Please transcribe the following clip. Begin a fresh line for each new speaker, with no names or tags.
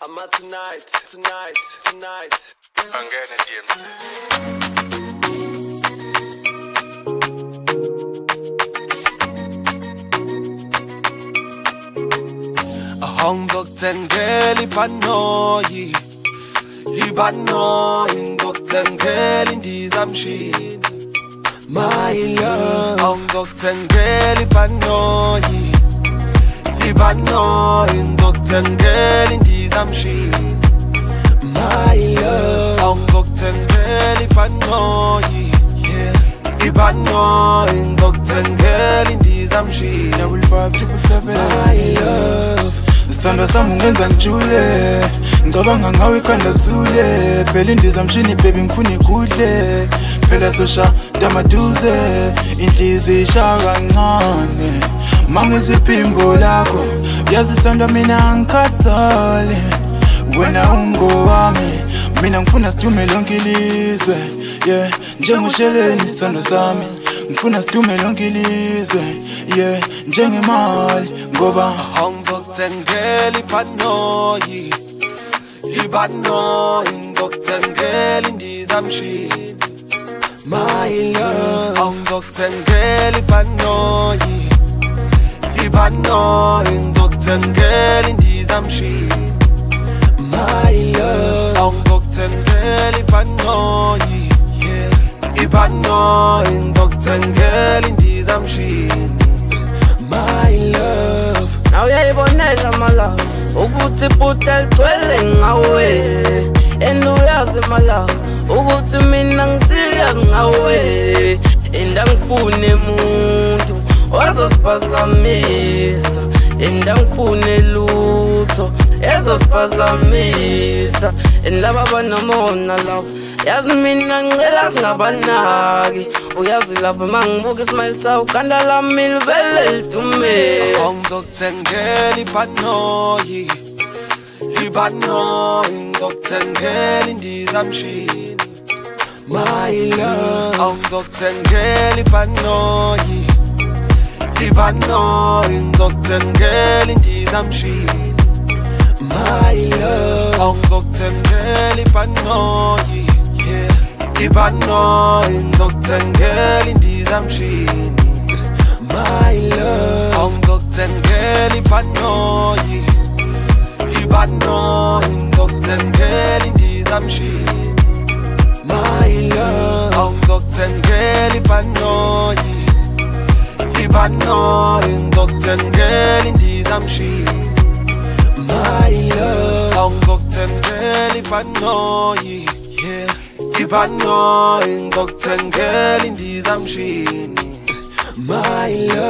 I'm out tonight.
Angena DMC.
Ngizokutengela ibhanoyi, ngizokutengela indizamshini. My love, ngizokutengela ibhanoyi, ngizokutengela indizamshini. My love, ngizokutengela ibhanoyi, ngizokutengela indizamshini.
Double 577.
My love,
isithandwa sami ungenza ngijule, ngicabanga ngawe ikhanda zule. Phela indizamshini baby ngifuna ikudle, phela sosha damaduze, inhliziyo ishaya kancane. Mangizwe iphimbo lakho, yazi isithandwa mina ngikhathale. Wena ungowami, mina ngifuna sidume lonke ilizwe. Yeah, njengosheleni isithandwa sami, ngifuna sidume lonke ilizwe. Yeah, njengemali ngoba
ngizokutengela ibhanoyi, ngizokutengela indizamshini. My love, ngizokutengela ibhanoyi, ngizokutengela indizamshini. My love, ngizokutengela ibhanoyi, ngizokutengela indizamshini. My love,
now uyayibonela my love ukuthi iphutha ligcwele ngawe, and uyazi my love ukuthi mina ngiserious ngawe, and angifune umuntu ozosiphazamisa, and angifune lutho ezosiphazamisa, and laba banomona love yazi mina ngicela singabanaki. Uyazi lapho mangibuka ismile sawo khanda lami livele lidume.
ngizokutengela ibhanoyi, ngizokutengela indizamshini. My love, ngizokutengela ibhanoyi, ngizokutengela indizamshini. My love, ngizokutengela ibhanoyi, ngizokutengela indizamshini. My love, ngizokutengela ibhanoyi, ngizokutengela indizamshini. My love, ngizokutengela ibhanoyi, ngizokutengela indizamshini. My love, ngizokutengela ibhanoyi, ngizokutengela indizamshini. My love.